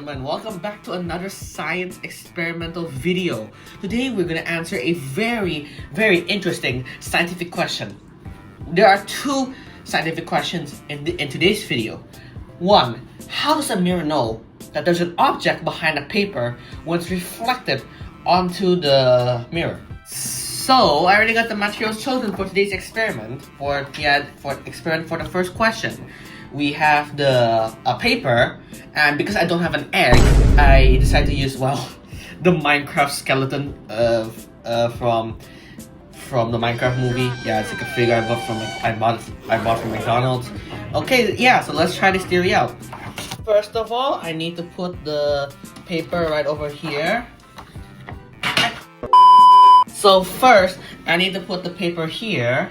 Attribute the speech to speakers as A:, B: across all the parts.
A: gentlemen, welcome back to another science experimental video. Today we're going to answer a very interesting scientific question. There are two scientific questions in today's video. One, how does a mirror know that there's an object behind a paper when it's reflected onto the mirror? So, I already got the materials chosen for today's experiment. For the first question, we have a paper, and because I don't have an egg, I decided to use the Minecraft skeleton from the Minecraft movie. Yeah, it's like a figure I bought from McDonald's. Okay, yeah, so let's try this theory out. First of all, I need to put the paper right over here. So first, I need to put the paper here,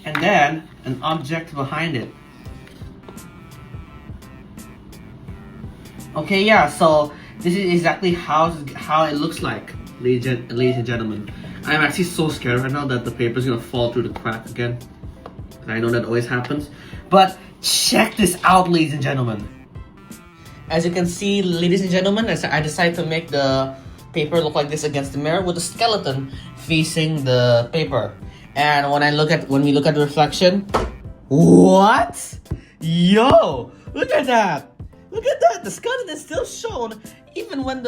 A: and then an object behind it. Okay, yeah, so this is exactly how it looks like, ladies and gentlemen. I'm actually so scared right now that the paper is gonna fall through the crack again. I know that always happens. But check this out, ladies and gentlemen. As you can see, ladies and gentlemen, I decided to make the paper look like this against the mirror with the skeleton facing the paper. And when we look at the reflection, what? Yo, look at that! Look at that! The skeleton is still shown even when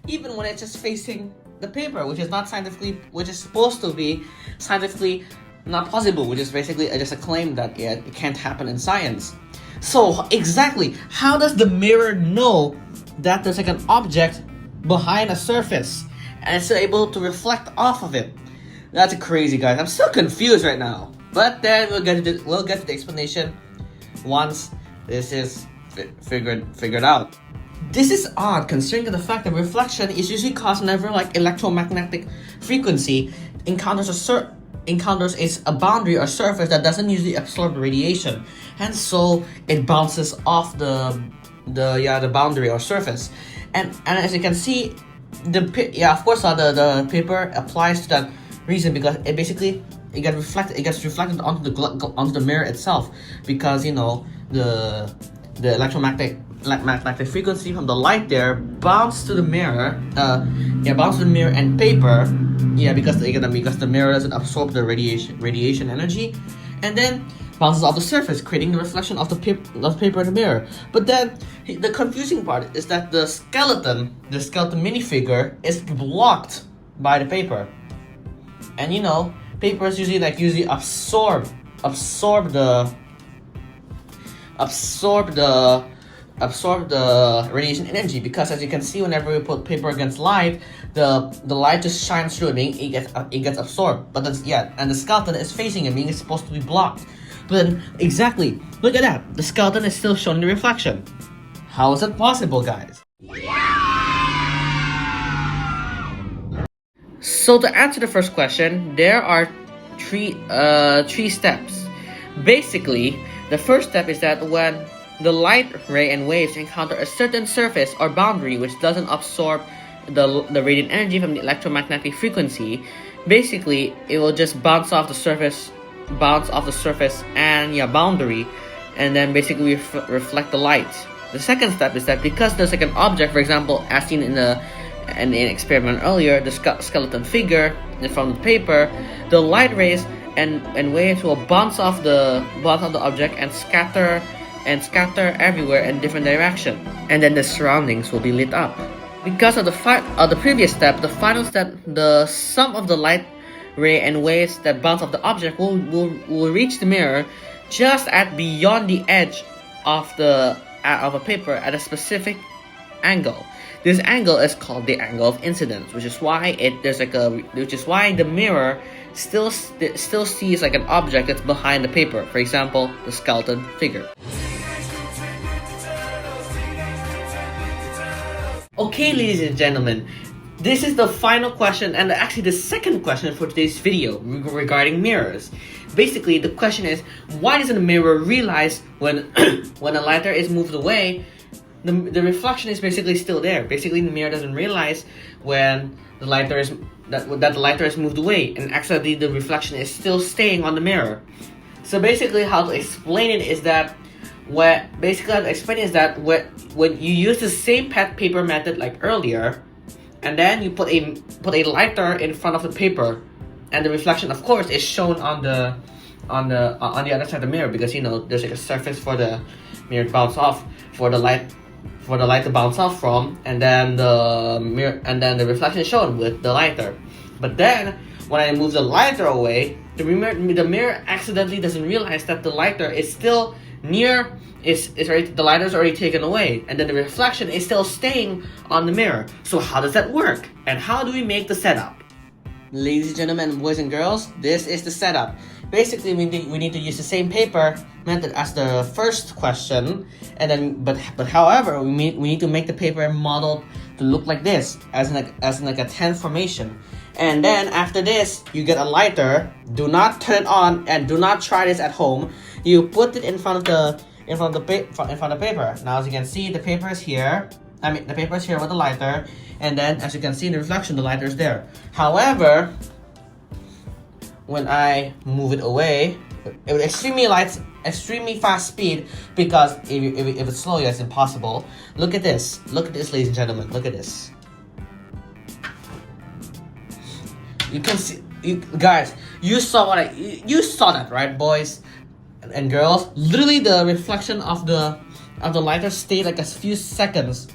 A: it's just facing the paper, which is supposed to be scientifically not possible, which is basically just a claim that it can't happen in science. So exactly, how does the mirror know that there's like an object behind a surface and it's still able to reflect off of it? That's crazy, guys. I'm still confused right now. But then we'll get to the explanation once this is figured out. This is odd considering the fact that reflection is usually caused whenever electromagnetic frequency encounters a boundary or surface that doesn't usually absorb radiation, and so it bounces off the boundary or surface. And as you can see, the paper applies to that reason because it gets reflected onto the mirror itself, because the electromagnetic frequency from the light there bounces to the mirror, and paper, because the mirror doesn't absorb the radiation energy, and then bounces off the surface, creating the reflection of the paper in the mirror. But then the confusing part is that the skeleton minifigure is blocked by the paper, and papers usually absorb the radiation energy, because as you can see, whenever we put paper against light, the light just shines through it, meaning it gets absorbed. But and the skeleton is facing it, meaning it's supposed to be blocked. But then, exactly, look at that, the skeleton is still showing the reflection. How is it possible, guys? So to answer the first question, there are three steps. Basically, the first step is that when the light ray and waves encounter a certain surface or boundary which doesn't absorb the radiant energy from the electromagnetic frequency, basically it will just bounce off the surface and boundary, and then basically reflect the light. The second step is that because there's an object, for example, as seen in an experiment earlier, the skeleton figure from the paper, the light rays and waves will bounce off the object and scatter everywhere in different direction, and then the surroundings will be lit up. Because of the previous step, the final step, the sum of the light ray and waves that bounce off the object will reach the mirror just at beyond the edge of a paper at a specific angle. This angle is called the angle of incidence, which is why the mirror still sees an object that's behind the paper, for example, the skeleton figure. Okay, ladies and gentlemen, this is the final question, and actually the second question for today's video regarding mirrors. Basically, the question is, why doesn't a mirror realize when a lighter is moved away, the reflection is basically still there? Basically, the mirror doesn't realize when the lighter is moved away, and actually the reflection is still staying on the mirror. So basically, how to explain it is that Where basically I'm explaining is that when you use the same paper method like earlier, and then you put a lighter in front of the paper, and the reflection, of course, is shown on the other side of the mirror, because you know there's like a surface for the mirror to bounce off, for the light to bounce off from, and then the reflection is shown with the lighter. But then when I move the lighter away, the mirror accidentally doesn't realize that the lighter is still near, the lighter is already taken away, and then the reflection is still staying on the mirror. So how does that work? And how do we make the setup? Ladies and gentlemen, boys and girls, this is the setup. Basically, we need to use the same paper method as the first question, and then but however, we need to make the paper modeled to look like this, as in like a 10 formation. And then after this, you get a lighter. Do not turn it on, and do not try this at home. You put it in front of the paper. Now, as you can see, the paper is here. The paper is here with the lighter, and then as you can see in the reflection, the lighter is there. However, when I move it away, it would extremely fast speed, because if it's slow, it's impossible. Look at this, ladies and gentlemen. Look at this. You can see, guys, you saw that, right, boys and girls? Literally, the reflection of the lighter stayed like a few seconds,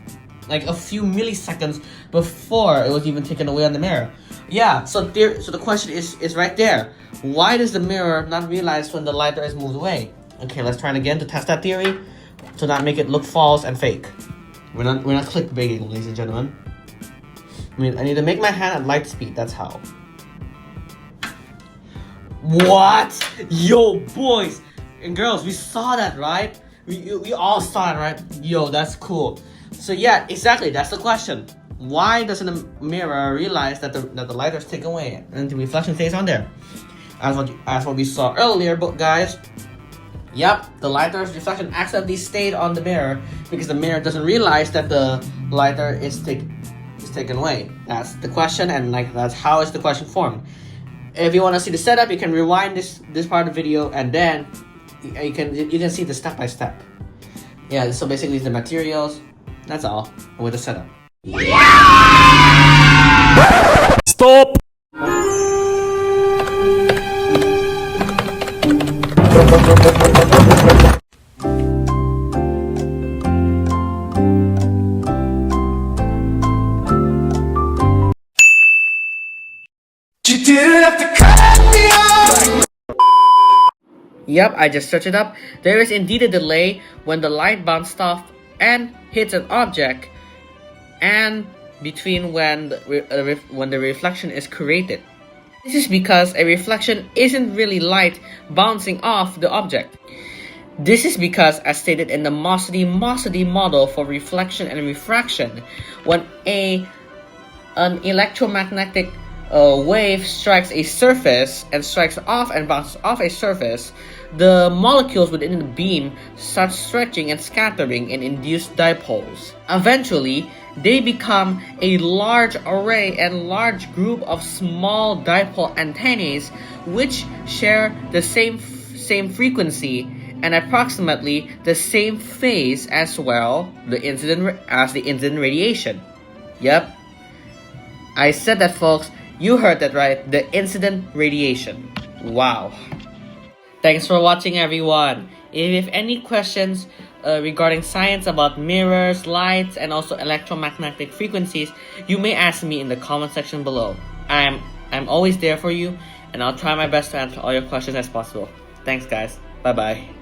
A: like a few milliseconds before it was even taken away on the mirror. Yeah, so the question is right there. Why does the mirror not realize when the lighter is moved away? Okay, let's try it again to test that theory, to not make it look false and fake. We're not clickbaiting, ladies and gentlemen. I need to make my hand at light speed. That's how. What? Yo, boys and girls, we saw that, right? We all saw it, right? Yo, that's cool. So yeah, exactly, that's the question. Why doesn't the mirror realize that the lighter is taken away and the reflection stays on there? As what we saw earlier, but guys, yep, the lighter's reflection accidentally stayed on the mirror because the mirror doesn't realize that the lighter is taken away. That's the question, and that's how is the question formed. If you want to see the setup, you can rewind this part of the video, and then you can see the step by step. Yeah, so basically the materials. That's all with the setup.
B: Stop!
C: You didn't have to cut me off.
A: Yep, I just searched it up. There is indeed a delay when the light bounced off and hits an object, and between when the reflection is created. This is because a reflection isn't really light bouncing off the object. This is because, as stated in the Mossady model for reflection and refraction, when an electromagnetic wave strikes a surface and strikes off and bounces off a surface, the molecules within the beam start stretching and scattering in induced dipoles. Eventually, they become a large array and large group of small dipole antennae which share the same frequency and approximately the same phase as well the incident radiation. Yep, I said that, folks. You heard that right, the incident radiation. Wow. Thanks for watching, everyone. If you have any questions regarding science about mirrors, lights, and also electromagnetic frequencies, you may ask me in the comment section below. I'm always there for you, and I'll try my best to answer all your questions as possible. Thanks, guys. Bye-bye.